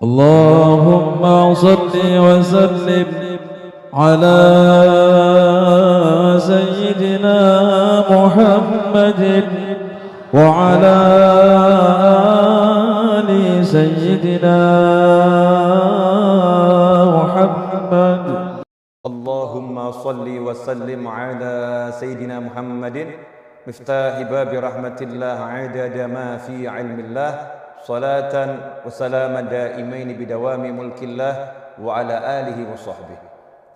اللهم صل وسلم على سيدنا محمد وعلى آل سيدنا محمد. اللهم صل وسلم على سيدنا محمد مفتاح باب رحمة الله عدد ما في علم الله صلاة وسلاما دائمين بدوام ملك الله وعلى آله وصحبه.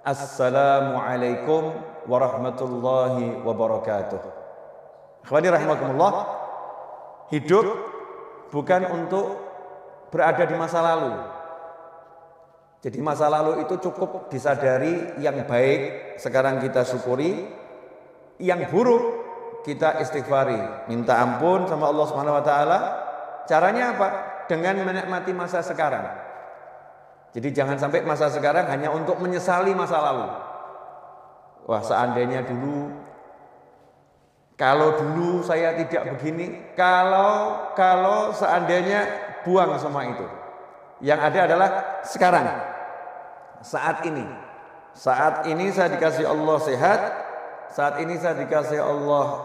Assalamualaikum warahmatullahi wabarakatuh. Ikhwani rahimakumullah, hidup bukan untuk berada di masa lalu. Jadi masa lalu itu cukup disadari, yang baik sekarang kita syukuri, yang buruk kita istighfari, minta ampun sama Allah Subhanahu wa taala. Caranya apa? Dengan menikmati masa sekarang. Jadi jangan sampai masa sekarang hanya untuk menyesali masa lalu. Wah, seandainya dulu, kalau dulu saya tidak begini, kalau seandainya, buang semua itu. Yang ada adalah sekarang, saat ini. Saat ini saya dikasih Allah sehat, saat ini saya dikasih Allah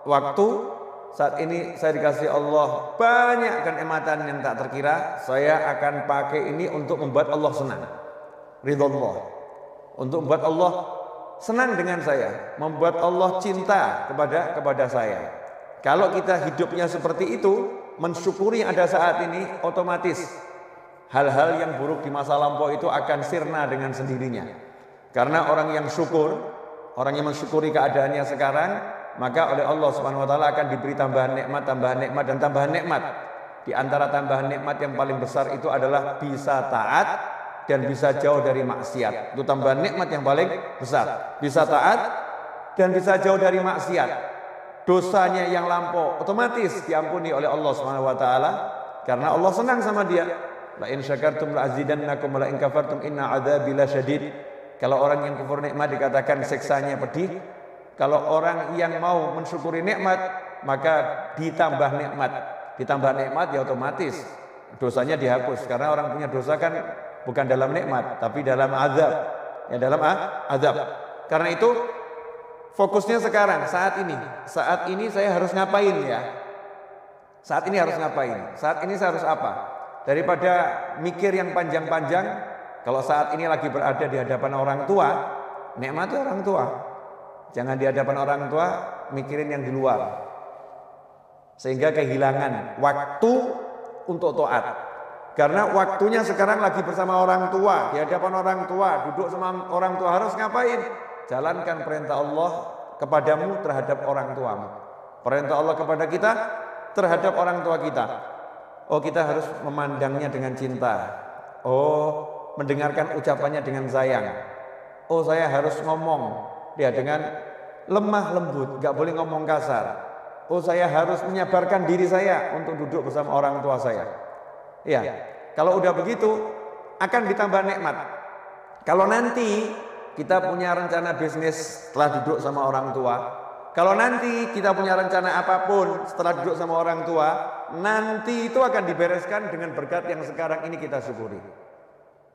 waktu, saat ini saya dikasih Allah banyak kenikmatan yang tak terkira. Saya akan pakai ini untuk membuat Allah senang, ridha Allah, untuk membuat Allah senang dengan saya, membuat Allah cinta kepada saya. Kalau kita hidupnya seperti itu, mensyukuri yang ada saat ini, otomatis hal-hal yang buruk di masa lampau itu akan sirna dengan sendirinya. Karena orang yang syukur, orang yang mensyukuri keadaannya sekarang, maka oleh Allah Subhanahu wa taala akan diberi tambahan nikmat dan tambahan nikmat. Di antara tambahan nikmat yang paling besar itu adalah bisa taat dan bisa jauh dari maksiat. Itu tambahan nikmat yang paling besar. Bisa taat dan bisa jauh dari maksiat. Dosanya yang lampau otomatis diampuni oleh Allah Subhanahu wa taala karena Allah senang sama dia. La in syakartum la azidannakum wa la in kafartum inna adzabi lasyadid. Kalau orang yang kufur nikmat dikatakan siksanya pedih. Kalau orang yang mau mensyukuri nikmat, maka ditambah nikmat. Ditambah nikmat ya otomatis dosanya dihapus. Karena orang punya dosa kan bukan dalam nikmat, tapi dalam azab. Ya, dalam azab. Karena itu fokusnya sekarang, saat ini. Saat ini saya harus ngapain ya? Saat ini harus ngapain? Saat ini saya harus apa? Daripada mikir yang panjang-panjang, kalau saat ini lagi berada di hadapan orang tua, nikmati orang tua. Jangan di hadapan orang tua mikirin yang di luar. Sehingga kehilangan waktu untuk taat. Karena waktunya sekarang lagi bersama orang tua, di hadapan orang tua, duduk sama orang tua, harus ngapain? Jalankan perintah Allah kepadamu terhadap orang tuamu. Perintah Allah kepada kita terhadap orang tua kita. Oh, kita harus memandangnya dengan cinta. Oh, mendengarkan ucapannya dengan sayang. Oh, saya harus ngomong dia dengan lemah lembut, gak boleh ngomong kasar. Oh, saya harus menyabarkan diri saya untuk duduk bersama orang tua saya. Ya, kalau udah begitu akan ditambah nikmat. Kalau nanti kita punya rencana bisnis setelah duduk sama orang tua, kalau nanti kita punya rencana apapun setelah duduk sama orang tua, nanti itu akan dibereskan dengan berkat yang sekarang ini kita syukuri.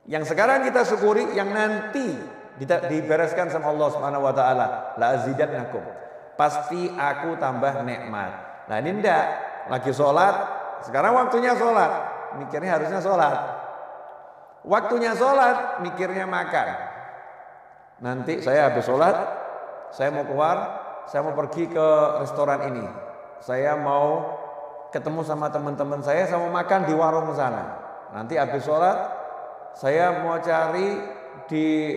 Yang sekarang kita syukuri, yang nanti dibereskan sama Allah Subhanahu wa taala, la azidannakum. Pasti aku tambah nikmat. Nah, ini ndak lagi sholat, sekarang waktunya sholat, mikirnya harusnya sholat. Waktunya sholat, mikirnya makan. Nanti saya habis sholat, saya mau keluar, saya mau pergi ke restoran ini. Saya mau ketemu sama teman-teman saya mau makan di warung sana. Nanti habis sholat, saya mau cari di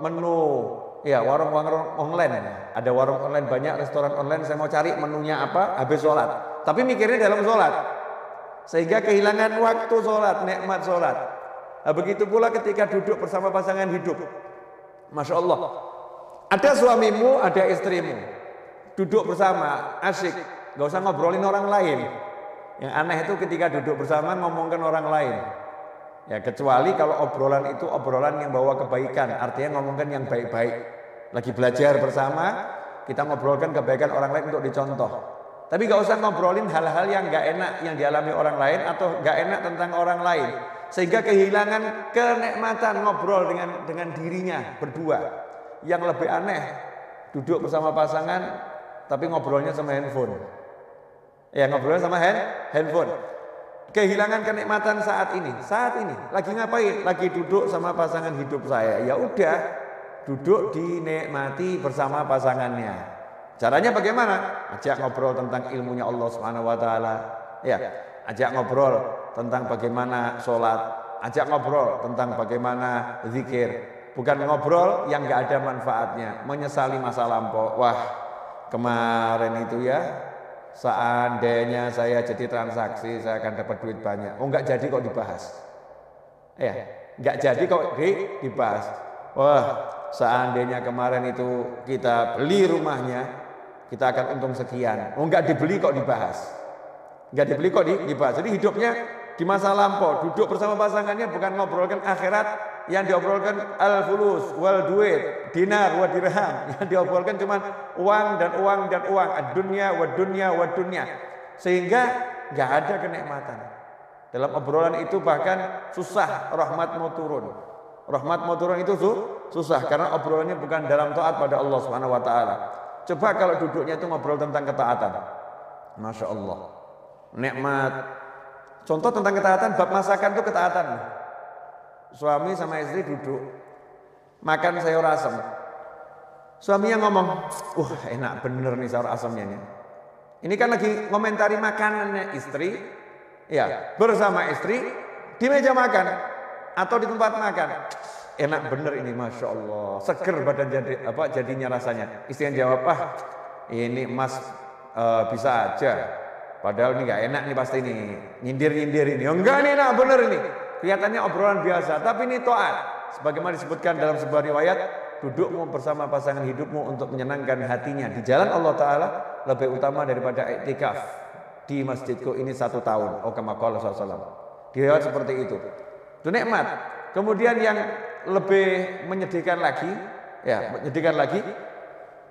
menu ya warung-warung online. Ada warung online banyak, restoran online, saya mau cari menunya apa habis sholat. Tapi mikirnya dalam sholat, sehingga kehilangan waktu sholat, nikmat sholat. Nah, begitu pula ketika duduk bersama pasangan hidup. Masya Allah, ada suamimu, ada istrimu, duduk bersama, asyik, gak usah ngobrolin orang lain. Yang aneh itu ketika duduk bersama ngomongkan orang lain. Ya, kecuali kalau obrolan itu obrolan yang bawa kebaikan, artinya ngomongkan yang baik-baik. Lagi belajar bersama, kita ngobrolkan kebaikan orang lain untuk dicontoh. Tapi gak usah ngobrolin hal-hal yang gak enak yang dialami orang lain atau gak enak tentang orang lain. sehingga kehilangan kenikmatan ngobrol dengan dirinya berdua. Yang lebih aneh, duduk bersama pasangan tapi ngobrolnya sama handphone. Ya, ngobrolnya sama handphone. Kehilangan kenikmatan saat ini. Lagi ngapain? Lagi duduk sama pasangan hidup saya. Ya udah, duduk dinikmati bersama pasangannya. Caranya bagaimana? Ajak ngobrol tentang ilmunya Allah Subhanahu wa taala. Ya, ajak ngobrol tentang bagaimana sholat, ajak ngobrol tentang bagaimana zikir. Bukan ngobrol yang nggak ada manfaatnya, menyesali masa lampau. Wah, kemarin itu ya, seandainya saya jadi transaksi, saya akan dapat duit banyak. Oh, nggak jadi kok dibahas. Ya, nggak jadi kok dibahas. Wah, seandainya kemarin itu kita beli rumahnya, kita akan untung sekian. Oh, nggak dibeli kok dibahas. Nggak dibeli kok dibahas. Jadi hidupnya di masa lampau, duduk bersama pasangannya bukan ngobrolkan akhirat, yang diobrolkan al-fulus wal duit, dinar wa dirham. Yang diobrolkan cuma uang dan uang dan uang, ad-dunya wa dunya wa dunya. Sehingga nggak ada kenikmatan. Dalam obrolan itu bahkan susah rahmat mau turun. Rahmat mau turun itu susah karena obrolannya bukan dalam taat pada Allah Subhanahu wa taala. Coba kalau duduknya itu ngobrol tentang ketaatan. Masya Allah. Nikmat. Contoh tentang ketaatan, bab masakan itu ketaatan. Suami sama istri duduk makan sayur asem. Suaminya ngomong, enak bener nih sayur asemnya nih. Ini kan lagi komentari makanannya istri, ya bersama istri di meja makan atau di tempat makan. Enak bener ini, masya Allah, seger badan jadinya rasanya. Istrinya jawab, ini mas bisa aja. Padahal ini nggak enak nih pasti ini, nyindir ini. Oh, enggak nih, enak bener ini. Kelihatannya obrolan biasa, tapi ini taat. Sebagaimana disebutkan dalam sebuah riwayat, dudukmu bersama pasangan hidupmu untuk menyenangkan hatinya di jalan Allah Ta'ala lebih utama daripada iktikaf di masjidku ini 1 tahun. Oh, kama qala sallallahu. Di riwayat seperti itu. Itu nikmat. Kemudian yang lebih menyedihkan lagi,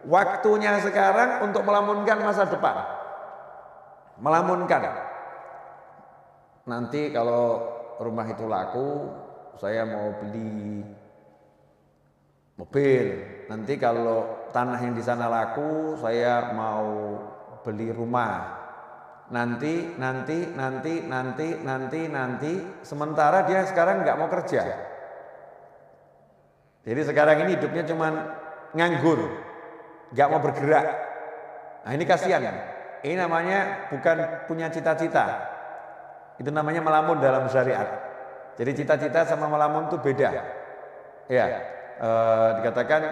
waktunya sekarang untuk melamunkan masa depan. Melamunkan. Nanti kalau rumah itu laku, saya mau beli mobil. Nanti kalau tanah yang di sana laku, saya mau beli rumah. Nanti. Sementara dia sekarang nggak mau kerja. Jadi sekarang ini hidupnya cuman nganggur, nggak mau bergerak. Nah ini kasihan. Ini namanya bukan punya cita-cita. Itu namanya melamun dalam syariat. Jadi cita-cita sama melamun itu beda. Ya, dikatakan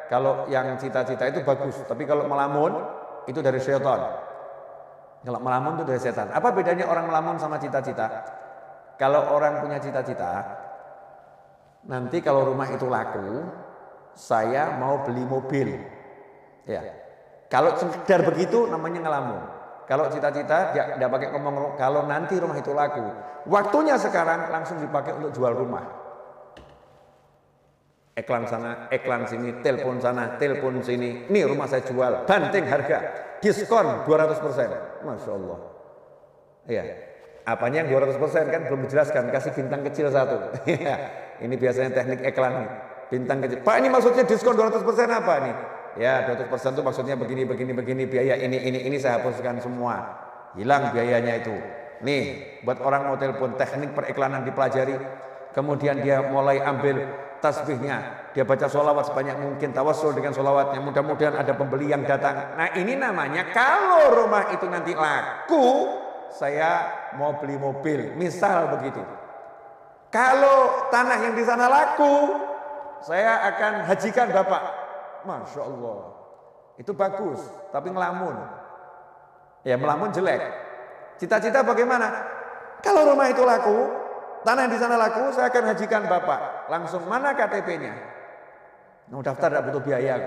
kalau yang cita-cita itu bagus, tapi kalau melamun itu dari syaitan. Kalau melamun itu dari setan. Apa bedanya orang melamun sama cita-cita? Kalau orang punya cita-cita, nanti kalau rumah itu laku, saya mau beli mobil. Ya. Kalau sekedar begitu namanya ngelamun. Kalau cita-cita dia tidak pakai ngomong kalau nanti rumah itu laku. Waktunya sekarang langsung dipakai untuk jual rumah. Iklan sana, iklan sini, telepon sana, telepon sini. Nih rumah saya jual, banting harga, diskon 200%. Masya Allah. Iya. Apanya yang 200% kan belum dijelaskan, kasih bintang kecil 1. Ini biasanya teknik iklan nih. Bintang kecil. Pak, ini maksudnya diskon 200% apa nih? Ya 200% itu maksudnya begini biaya ini saya hapuskan semua, hilang biayanya itu. Nih buat orang mau telepon, teknik periklanan dipelajari, kemudian dia mulai ambil tasbihnya, dia baca sholawat sebanyak mungkin, tawassul dengan sholawatnya, mudah-mudahan ada pembeli yang datang. Nah ini namanya kalau rumah itu nanti laku, saya mau beli mobil, misal begitu. Kalau tanah yang di sana laku, saya akan hajikan bapak. Masya Allah, itu bagus, tapi ngelamun. Ya melamun jelek. Cita-cita bagaimana? Kalau rumah itu laku, tanah yang di sana laku, saya akan hajikan bapak. Langsung mana KTP-nya? Mau daftar tidak butuh biaya.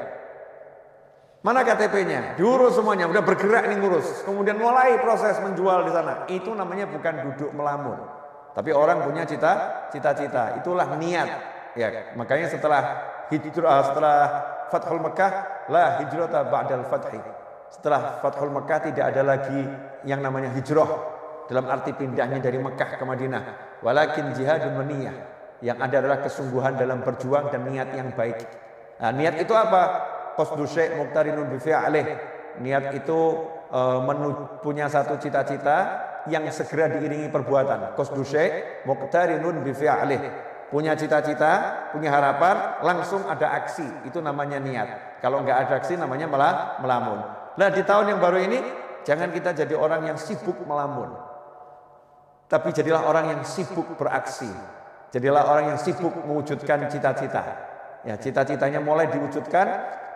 Mana KTP-nya? Diurus semuanya, udah bergerak nih ngurus. Kemudian mulai proses menjual di sana. Itu namanya bukan duduk melamun, tapi orang punya cita-cita. Itulah niat. Ya, makanya setelah Fathul Mekah, la hijrata ba'dal fathi. Setelah Fathul Mekah tidak ada lagi yang namanya hijrah dalam arti pindahnya dari Mekah ke Madinah. walakin jihadun niyah. Yang ada adalah kesungguhan dalam berjuang dan niat yang baik. Nah, niat itu apa? Qasdu syai' muqtarinun bi fi'lih. Niat itu punya satu cita-cita yang segera diiringi perbuatan. Qasdu syai' muqtarinun bi fi'lih. Punya cita-cita, punya harapan, langsung ada aksi. Itu namanya niat. Kalau nggak ada aksi namanya malah melamun. Nah, di tahun yang baru ini jangan kita jadi orang yang sibuk melamun. Tapi jadilah orang yang sibuk beraksi. Jadilah orang yang sibuk mewujudkan cita-cita. Ya, cita-citanya mulai diwujudkan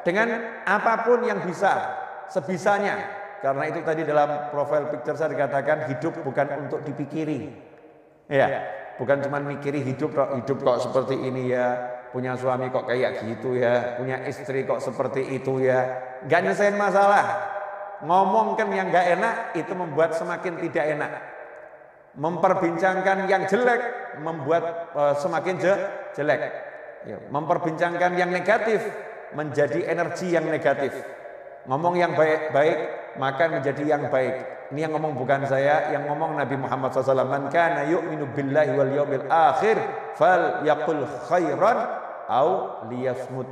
dengan apapun yang bisa, sebisanya. Karena itu tadi dalam profile picture saya dikatakan hidup bukan untuk dipikiri. Ya, bukan cuma mikiri hidup kok seperti ini ya, punya suami kok kayak gitu ya, punya istri kok seperti itu ya. Gak nyelesain masalah. Ngomong kan yang gak enak itu membuat semakin tidak enak. Memperbincangkan yang jelek membuat semakin jelek. Ya, memperbincangkan yang negatif menjadi energi yang negatif. Ngomong yang baik-baik maka menjadi yang baik. Ini yang ngomong bukan saya, yang ngomong Nabi Muhammad SAW. Man kana yu'minu billahi wal yawmil akhir fal yaqul khairan au liyasmut.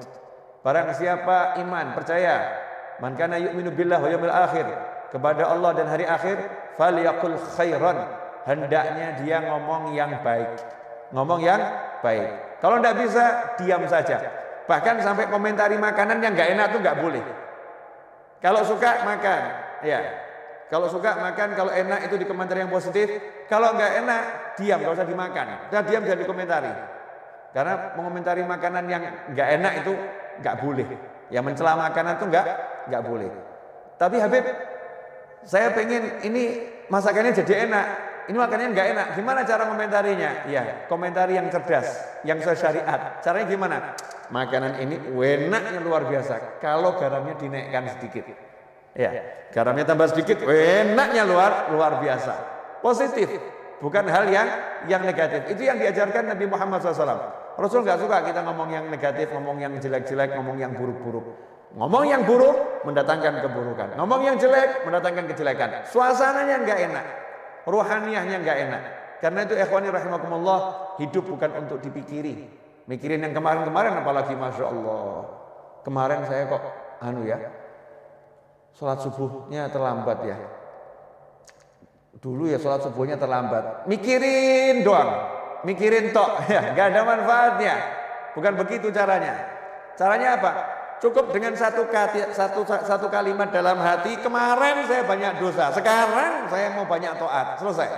Barang siapa iman, percaya, man kana yu'minu billahi wal yawmil akhir, kepada Allah dan hari akhir, fal yaqul khairan. Hendaknya dia ngomong yang baik. Ngomong yang baik. Kalau tidak bisa, diam saja. Bahkan sampai komentari makanan yang nggak enak itu nggak boleh. Kalau suka makan, ya. Kalau suka makan, kalau enak itu dikomentari yang positif. Kalau nggak enak, diam, nggak usah dimakan. Dan diam jangan dikomentari. Karena mengomentari makanan yang nggak enak itu nggak boleh. Yang mencela makanan itu nggak boleh. Tapi Habib, saya pengen ini masakannya jadi enak. Ini makanannya nggak enak. Gimana cara komentarinya? Ya, komentari yang cerdas, yang sesuai syariat. Caranya gimana? Makanan ini enaknya luar biasa. Kalau garamnya dinaikkan sedikit. Ya, garamnya tambah sedikit, enaknya luar biasa. Positif, bukan hal yang negatif. Itu yang diajarkan Nabi Muhammad SAW. Rasul nggak suka kita ngomong yang negatif, ngomong yang jelek-jelek, ngomong yang buruk-buruk. Ngomong yang buruk mendatangkan keburukan. Ngomong yang jelek mendatangkan kejelekan. Suasananya nggak enak, ruhaniyahnya nggak enak. Karena itu ikhwani rahimakumullah, hidup bukan untuk dipikiri. Mikirin yang kemarin-kemarin apalagi Masya Allah. Kemarin saya kok sholat subuhnya terlambat ya. Dulu ya sholat subuhnya terlambat. Mikirin doang, mikirin tok ya, nggak ada manfaatnya. Bukan begitu caranya. Caranya apa? Cukup dengan satu kalimat dalam hati. Kemarin saya banyak dosa, sekarang saya mau banyak taat. Selesai.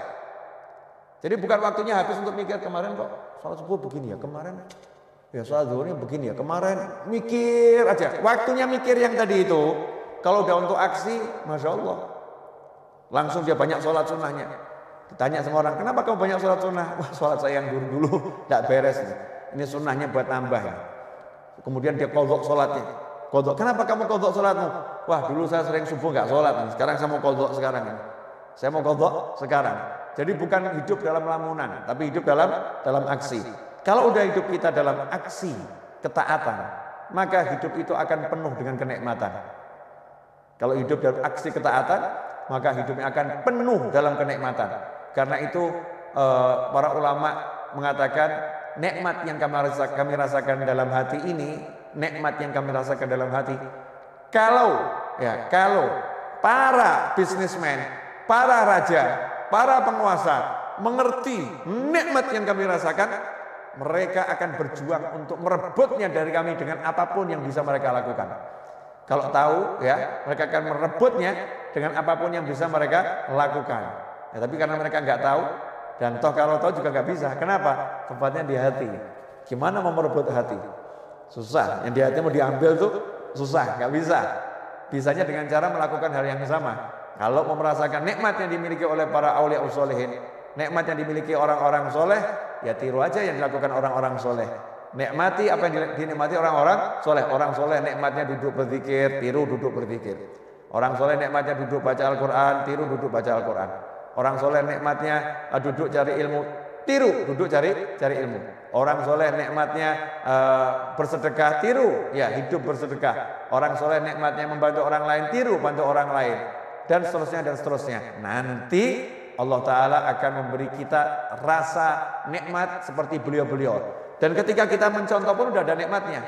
Jadi bukan waktunya habis untuk mikir kemarin kok sholat subuh begini ya, kemarin ya sholat zuhurnya begini ya, kemarin mikir aja. Waktunya mikir yang tadi itu. Kalau udah untuk aksi, Masya Allah, langsung dia banyak sholat sunnahnya. Ditanya sama orang, kenapa kamu banyak sholat sunnah? Wah, sholat saya yang dulu tidak beres. Ini sunnahnya buat nambah ya. Kemudian dia kodok sholatnya. Kodok, kenapa kamu kodok sholatmu? Wah, dulu saya sering subuh nggak sholat, sekarang saya mau kodok sekarang. Saya mau kodok sekarang. Jadi bukan hidup dalam lamunan, tapi hidup dalam aksi. Kalau udah hidup kita dalam aksi ketaatan, maka hidup itu akan penuh dengan kenikmatan. Kalau hidup dalam aksi ketaatan, maka hidupnya akan penuh dalam kenikmatan. Karena itu para ulama mengatakan nikmat yang kami rasakan dalam hati ini, nikmat yang kami rasakan dalam hati. Kalau para bisnismen, para raja, para penguasa mengerti nikmat yang kami rasakan, mereka akan berjuang untuk merebutnya dari kami dengan apapun yang bisa mereka lakukan. Kalau tahu ya, mereka akan merebutnya dengan apapun yang bisa mereka lakukan. Ya, tapi karena mereka nggak tahu, dan toh kalau tahu juga nggak bisa. Kenapa? Tempatnya di hati. Gimana mau merebut hati? Susah. Yang di hati mau diambil tuh susah, nggak bisa. Bisanya dengan cara melakukan hal yang sama. Kalau mau merasakan nikmat yang dimiliki oleh para aulia usholihin, nikmat yang dimiliki orang-orang soleh, ya tiru aja yang dilakukan orang-orang soleh. Nikmati apa yang dinikmati orang-orang soleh. Orang soleh nikmatnya duduk berzikir, tiru duduk berzikir. Orang soleh nikmatnya duduk baca Al-Quran, tiru duduk baca Al-Quran. Orang soleh nikmatnya duduk cari ilmu, tiru duduk cari ilmu. Orang soleh nikmatnya bersedekah, tiru ya hidup bersedekah. Orang soleh nikmatnya membantu orang lain, tiru bantu orang lain. Dan seterusnya dan seterusnya. Nanti Allah Ta'ala akan memberi kita rasa nikmat seperti beliau-beliau. Dan ketika kita mencontoh pun udah ada nikmatnya.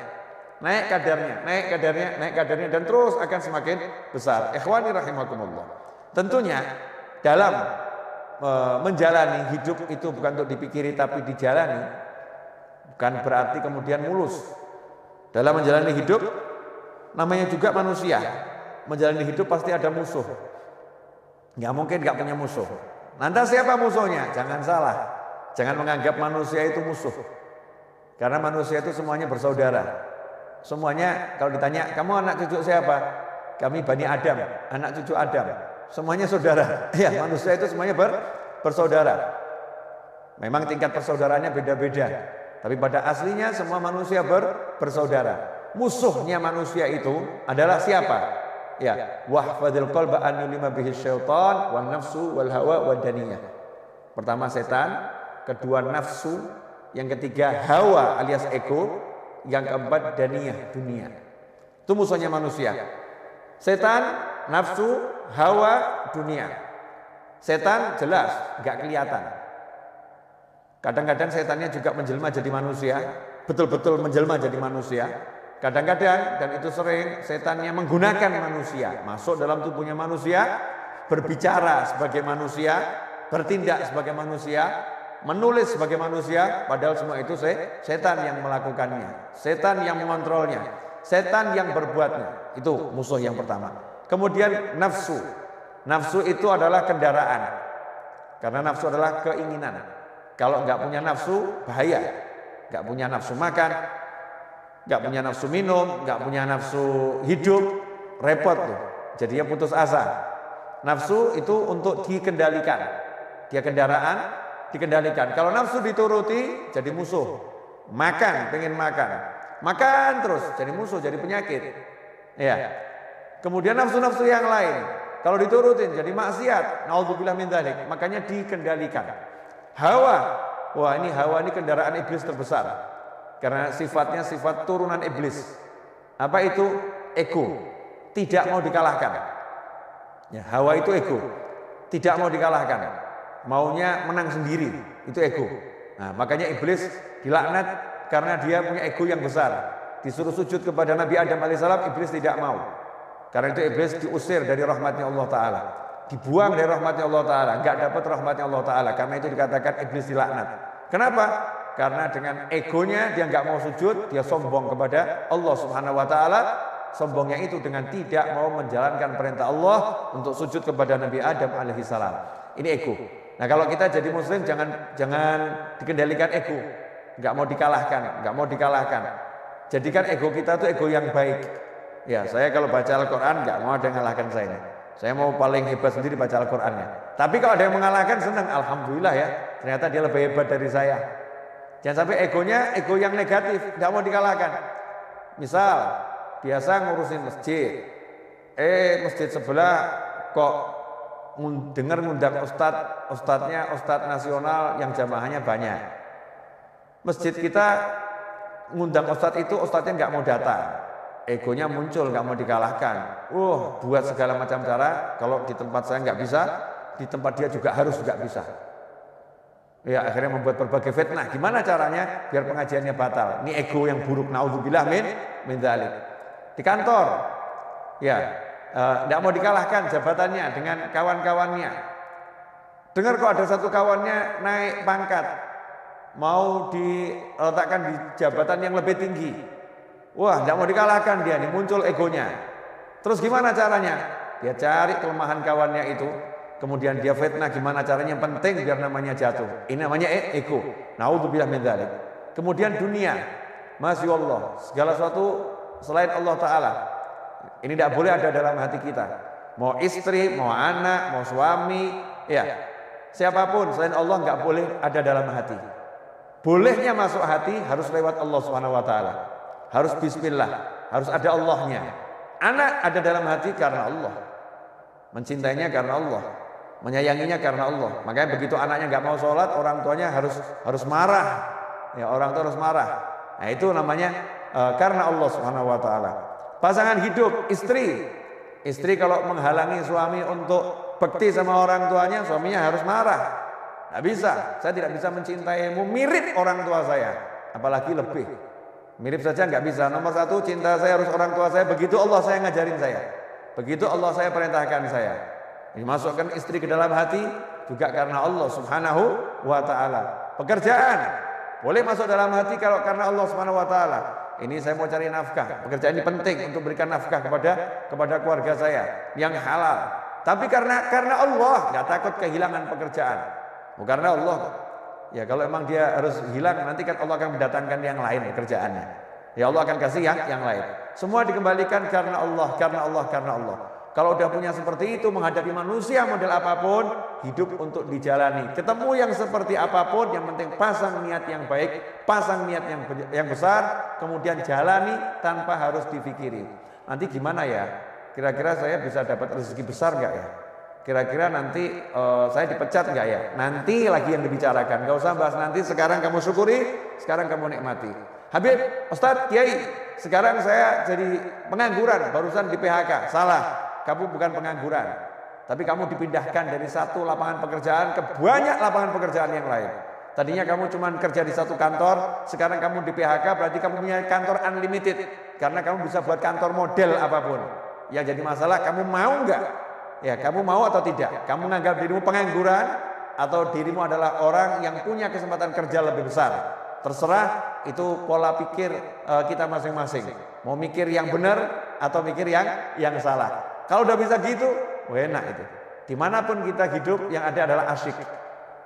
Naik kadarnya, naik kadarnya, naik kadarnya, dan terus akan semakin besar. Ikhwani rahimakumullah. Tentunya dalam menjalani hidup itu bukan untuk dipikiri tapi dijalani. Bukan berarti kemudian mulus. Dalam menjalani hidup, namanya juga manusia. Menjalani hidup pasti ada musuh. Nggak mungkin nggak punya musuh. Lantas siapa musuhnya? Jangan salah. Jangan menganggap manusia itu musuh. Karena manusia itu semuanya bersaudara. Semuanya kalau ditanya, kamu anak cucu siapa? Kami Bani Adam, anak cucu Adam. Semuanya saudara. Ya, manusia itu semuanya bersaudara. Memang tingkat persaudaraannya beda-beda. Tapi pada aslinya semua manusia bersaudara. Musuhnya manusia itu adalah siapa? Ya, wahfadil qalba an yulima bihi syaitan wan nafsu wal hawa wad daniyah. Pertama setan, kedua nafsu, yang ketiga hawa alias ego, yang keempat daniyah, dunia. Itu musuhnya manusia. Setan, nafsu, hawa, dunia. Setan jelas enggak kelihatan. Kadang-kadang setannya juga menjelma jadi manusia, betul-betul menjelma jadi manusia. Kadang-kadang, dan itu sering, setannya menggunakan manusia, masuk dalam tubuhnya manusia, berbicara sebagai manusia, bertindak sebagai manusia, menulis sebagai manusia, padahal semua itu setan yang melakukannya, setan yang mengontrolnya, setan yang berbuatnya. Itu musuh yang pertama. Kemudian nafsu. Nafsu itu adalah kendaraan, karena nafsu adalah keinginan. Kalau nggak punya nafsu, bahaya. Nggak punya nafsu makan, nggak punya nafsu minum, nggak punya nafsu hidup, repot tuh. Jadinya putus asa. Nafsu itu untuk dikendalikan. Dia kendaraan, dikendalikan. Kalau nafsu dituruti, jadi musuh. Makan, pengen makan. Makan terus, jadi musuh, jadi penyakit. Ya. Kemudian nafsu-nafsu yang lain, kalau diturutin, jadi maksiat. Naudzubillah min dzalik. Makanya dikendalikan. Hawa. Wah, ini hawa ini kendaraan iblis terbesar. Karena sifatnya sifat turunan iblis. Apa itu? Ego. Tidak mau dikalahkan. Ya, hawa itu ego. Tidak mau dikalahkan. Maunya menang sendiri. Itu ego. Nah, makanya iblis dilaknat karena dia punya ego yang besar. Disuruh sujud kepada Nabi Adam alaihissalam, iblis tidak mau. Karena itu iblis diusir dari rahmatnya Allah Ta'ala. Dibuang dari rahmatnya Allah Ta'ala. Enggak dapat rahmatnya Allah Ta'ala. Karena itu dikatakan iblis dilaknat. Kenapa? Karena dengan egonya dia nggak mau sujud, dia sombong kepada Allah Subhanahu wa Ta'ala. Sombongnya itu dengan tidak mau menjalankan perintah Allah untuk sujud kepada Nabi Adam alaihissalam. Ini ego. Nah, kalau kita jadi muslim jangan dikendalikan ego. Nggak mau dikalahkan, nggak mau dikalahkan. Jadikan ego kita tuh ego yang baik. Ya, saya kalau baca Al-Quran nggak mau ada yang mengalahkan saya. Saya mau paling hebat sendiri baca Al-Qurannya. Tapi kalau ada yang mengalahkan senang, alhamdulillah ya. Ternyata dia lebih hebat dari saya. Jangan sampai egonya ego yang negatif, tidak mau dikalahkan. Misal, biasa ngurusin masjid. Masjid sebelah kok dengar ngundang ustadznya ustadz nasional yang jamaahnya banyak. Masjid kita ngundang ustadz itu ustadznya nggak mau datang. Egonya muncul, nggak mau dikalahkan. Buat segala macam cara. Kalau di tempat saya nggak bisa, di tempat dia juga harus nggak bisa. Ya, akhirnya membuat berbagai fitnah. Gimana caranya biar pengajiannya batal? Ini ego yang buruk. Naudzubillah min dzalik. Di kantor, ya, tidak mau dikalahkan jabatannya dengan kawan-kawannya. Dengar kok ada satu kawannya naik pangkat, mau diletakkan di jabatan yang lebih tinggi. Wah, tidak mau dikalahkan dia, nih muncul egonya. Terus gimana caranya? Dia cari kelemahan kawannya itu, kemudian dia fitnah gimana caranya, penting biar namanya jatuh. Ini namanya ego. Naudzubillah min dzalik. Kemudian dunia, masya Allah, segala sesuatu selain Allah Ta'ala. Ini tidak boleh ada dalam hati kita. Mau istri, mau anak, mau suami, ya, siapapun selain Allah nggak boleh ada dalam hati. Bolehnya masuk hati harus lewat Allah Subhanahu Wa Ta'ala. Harus bismillah, harus ada Allahnya. Anak ada dalam hati karena Allah. Mencintainya karena Allah. Menyayanginya karena Allah. Makanya begitu anaknya nggak mau sholat, orang tuanya harus marah. Ya, orang tua harus marah. Nah, itu namanya karena Allah Subhanahu Wa Ta'ala. Pasangan hidup, istri kalau menghalangi suami untuk bekti sama orang tuanya, suaminya harus marah. Nggak bisa, saya tidak bisa mencintaimu mirip orang tua saya, apalagi lebih. Mirip saja nggak bisa. Nomor satu, cinta saya harus orang tua saya. Begitu Allah saya ngajarin saya. Begitu Allah saya perintahkan saya. Dimasukkan istri ke dalam hati juga karena Allah Subhanahu wa Ta'ala. Pekerjaan boleh masuk dalam hati kalau karena Allah Subhanahu wa Ta'ala. Ini saya mau cari nafkah. Pekerjaan ini penting untuk berikan nafkah kepada keluarga saya yang halal. Tapi karena Allah, nggak takut kehilangan pekerjaan. Bukan karena Allah. Ya kalau emang dia harus hilang, nanti kan Allah akan mendatangkan yang lain pekerjaannya. Ya Allah akan kasih yang lain. Semua dikembalikan karena Allah, karena Allah, karena Allah. Kalau udah punya seperti itu, menghadapi manusia model apapun, hidup untuk dijalani. Ketemu yang seperti apapun, yang penting pasang niat yang baik, pasang niat yang besar, kemudian jalani tanpa harus difikiri. Nanti gimana ya? Kira-kira saya bisa dapat rezeki besar nggak ya? Kira-kira nanti saya dipecat nggak ya? Nanti lagi yang dibicarakan. Nggak usah bahas nanti. Sekarang kamu syukuri, sekarang kamu nikmati. Habib, Ustadz, Kiai, sekarang saya jadi pengangguran, barusan di PHK. Salah, kamu bukan pengangguran, tapi kamu dipindahkan dari satu lapangan pekerjaan ke banyak lapangan pekerjaan yang lain. Tadinya kamu cuma kerja di satu kantor, sekarang kamu di PHK, berarti kamu punya kantor unlimited, karena kamu bisa buat kantor model apapun. Yang jadi masalah, kamu mau nggak? Ya, kamu mau atau tidak? Kamu menganggap dirimu pengangguran atau dirimu adalah orang yang punya kesempatan kerja lebih besar? Terserah, itu pola pikir kita masing-masing. Mau mikir yang benar atau mikir yang salah. Kalau udah bisa gitu, enak itu. Dimanapun kita hidup, yang ada adalah asyik.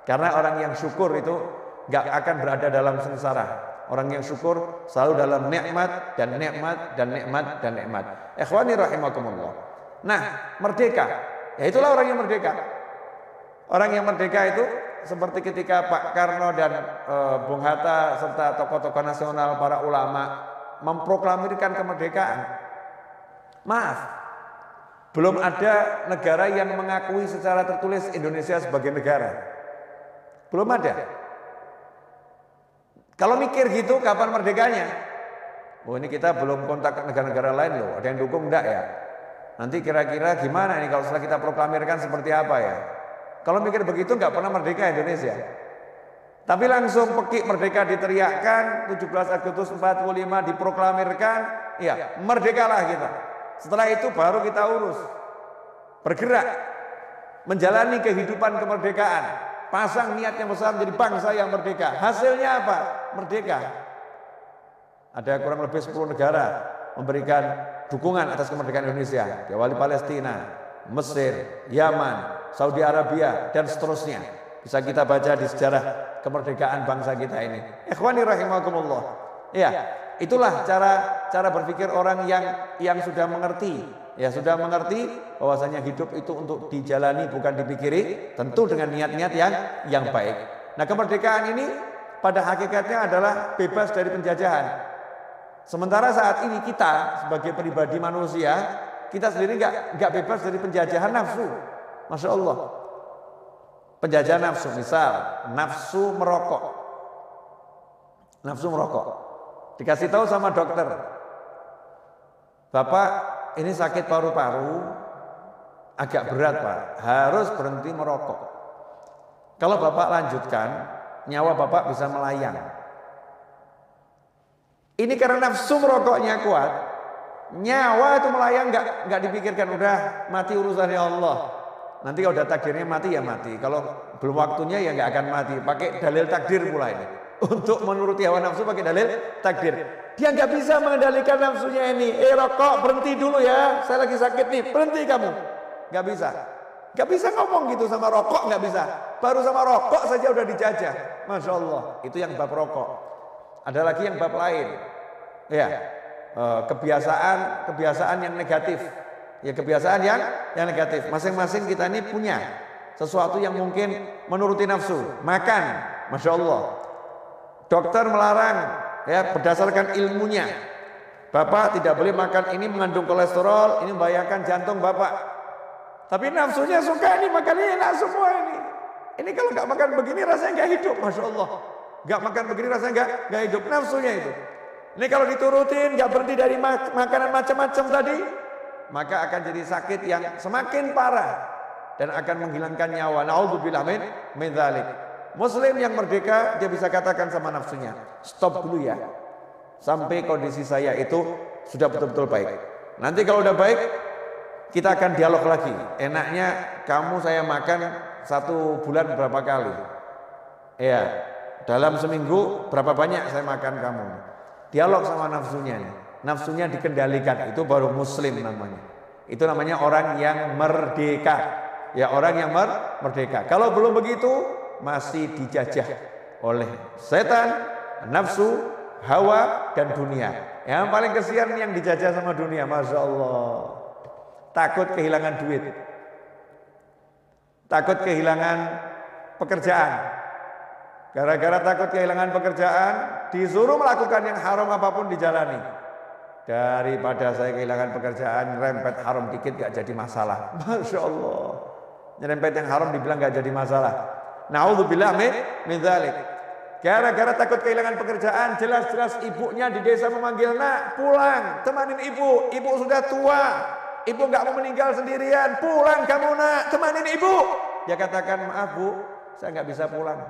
Karena orang yang syukur itu gak akan berada dalam sengsara. Orang yang syukur selalu dalam nikmat dan nikmat dan nikmat dan nikmat. Ikhwani rahimakumullah. Nah, merdeka, ya itulah orang yang merdeka. Orang yang merdeka itu seperti ketika Pak Karno dan Bung Hatta serta tokoh-tokoh nasional, para ulama memproklamirkan kemerdekaan. Maaf, belum ada negara yang mengakui secara tertulis Indonesia sebagai negara. Belum ada. Kalau mikir gitu, kapan merdekanya? Oh, ini kita belum kontak negara-negara lain loh. Ada yang dukung enggak ya? Nanti kira-kira gimana nih kalau setelah kita proklamirkan seperti apa ya? Kalau mikir begitu nggak pernah merdeka Indonesia. Tapi langsung pekik merdeka diteriakkan, 17 Agustus 45 diproklamirkan, ya merdekalah kita. Setelah itu baru kita urus. Bergerak, menjalani kehidupan kemerdekaan. Pasang niat yang besar menjadi bangsa yang merdeka. Hasilnya apa? Merdeka. Ada kurang lebih 10 negara memberikan dukungan atas kemerdekaan Indonesia. Diawali Palestina, Mesir, Yaman, Saudi Arabia, dan seterusnya. Bisa kita baca di sejarah kemerdekaan bangsa kita ini. Ikhwani rahimakumullah. Ya, itulah cara berpikir orang yang sudah mengerti. Ya, sudah mengerti bahwasanya hidup itu untuk dijalani bukan dipikiri, tentu dengan niat-niat yang baik. Nah, kemerdekaan ini pada hakikatnya adalah bebas dari penjajahan. Sementara saat ini kita sebagai pribadi manusia, kita sendiri nggak bebas dari penjajahan nafsu. Masya Allah. Penjajahan nafsu, misal nafsu merokok. Nafsu merokok. Dikasih tahu sama dokter, Bapak ini sakit paru-paru, agak berat Pak, harus berhenti merokok. Kalau Bapak lanjutkan, nyawa Bapak bisa melayang. Ini karena nafsu merokoknya kuat, nyawa itu melayang nggak dipikirkan, udah mati urusannya Allah. Nanti kalau udah takdirnya mati ya mati, kalau belum waktunya ya nggak akan mati. Pakai dalil takdir pula ini. Untuk menuruti hawa nafsu pakai dalil takdir. Dia nggak bisa mengendalikan nafsunya ini. Rokok berhenti dulu ya, saya lagi sakit nih, berhenti kamu. Nggak bisa. Nggak bisa ngomong gitu sama rokok, nggak bisa. Baru sama rokok saja udah dijajah. Masya Allah, itu yang bab rokok. Ada lagi yang bab lain, ya kebiasaan yang negatif, ya kebiasaan yang negatif. Masing-masing kita ini punya sesuatu yang mungkin menuruti nafsu. Makan, masya Allah. Dokter melarang, ya berdasarkan ilmunya. Bapak tidak boleh makan ini, mengandung kolesterol, ini membahayakan jantung Bapak. Tapi nafsunya suka ini, makannya enak semua ini. Ini kalau nggak makan begini rasanya nggak hidup, masya Allah. Nggak makan begini rasanya nggak hidup, nafsunya itu. Ini kalau diturutin, nggak berhenti dari makanan macam-macam tadi, maka akan jadi sakit yang semakin parah. dan akan menghilangkan nyawa. Naudzubillah min dzalik. Muslim yang merdeka dia bisa katakan sama nafsunya, stop dulu ya, sampai kondisi saya itu sudah betul-betul baik. Nanti kalau udah baik, kita akan dialog lagi. Enaknya kamu saya makan 1 bulan berapa kali? Ya, dalam seminggu berapa banyak saya makan kamu? Dialog sama nafsunya. Nafsunya dikendalikan, itu baru muslim namanya. Itu namanya orang yang merdeka. Ya, orang yang merdeka. Kalau belum begitu, masih dijajah oleh setan, nafsu, hawa, dan dunia. Yang paling kesian yang dijajah sama dunia, Masya Allah. Takut kehilangan duit, takut kehilangan pekerjaan. Gara-gara takut kehilangan pekerjaan, disuruh melakukan yang haram apapun dijalani. Daripada saya kehilangan pekerjaan, rempet haram dikit gak jadi masalah. Masya Allah. Nyerempet yang haram dibilang gak jadi masalah. Na'udzubillah min dzalik. Gara-gara takut kehilangan pekerjaan, jelas-jelas ibunya di desa memanggil, nak pulang, temanin ibu. Ibu sudah tua, ibu gak mau meninggal sendirian. Pulang kamu nak, temanin ibu. Dia katakan, maaf bu, saya gak bisa pulang.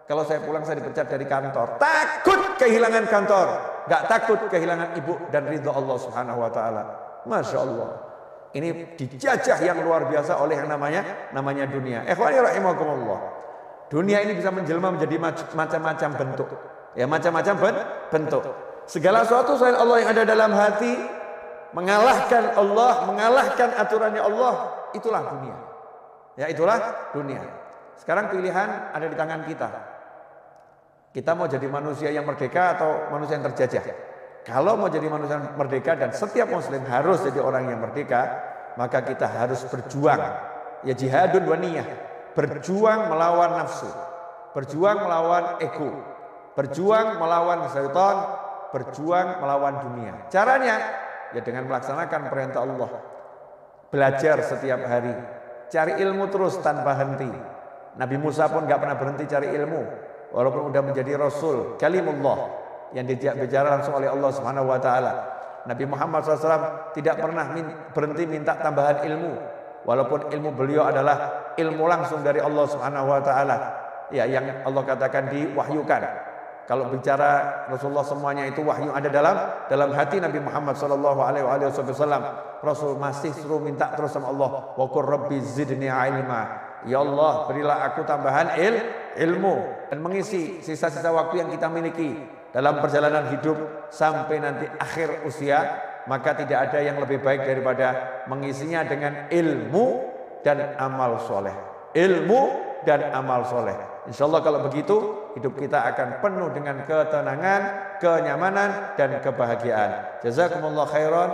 Kalau saya pulang saya dipecat dari kantor. Takut kehilangan kantor, gak takut kehilangan ibu dan ridho Allah Subhanahu Wa Taala. Masya Allah. Ini dijajah yang luar biasa oleh yang namanya dunia. Ikhwani rahimakumullah. Dunia ini bisa menjelma menjadi macam-macam bentuk. Ya, macam-macam bentuk. Segala sesuatu selain Allah yang ada dalam hati mengalahkan Allah, mengalahkan aturannya Allah, itulah dunia. Ya, itulah dunia. Sekarang pilihan ada di tangan kita. Kita mau jadi manusia yang merdeka atau manusia yang terjajah? Kalau mau jadi manusia yang merdeka dan setiap muslim harus jadi orang yang merdeka, maka kita harus berjuang. Ya, jihadun wa niyah. Berjuang melawan nafsu, berjuang melawan ego, berjuang melawan syaitan, berjuang melawan dunia. Caranya ya dengan melaksanakan perintah Allah. Belajar setiap hari, cari ilmu terus tanpa henti. Nabi Musa pun gak pernah berhenti cari ilmu, walaupun udah menjadi rasul, kalimullah yang dibicara langsung oleh Allah Subhanahu Wa Taala. Nabi Muhammad SAW tidak pernah berhenti minta tambahan ilmu, walaupun ilmu beliau adalah ilmu langsung dari Allah Subhanahu Wa Taala. Ya, yang Allah katakan diwahyukan. Kalau bicara Rasulullah semuanya itu wahyu ada dalam hati Nabi Muhammad sallallahu alaihi wasallam. Rasul masih suruh minta terus sama Allah, wa qur rabbi zidni ilma. Ya Allah, berilah aku tambahan ilmu dan mengisi sisa-sisa waktu yang kita miliki dalam perjalanan hidup sampai nanti akhir usia, maka tidak ada yang lebih baik daripada mengisinya dengan ilmu dan amal soleh. Ilmu dan amal soleh. Insya Allah kalau begitu hidup kita akan penuh dengan ketenangan, kenyamanan dan kebahagiaan. Jazakumullah khairan.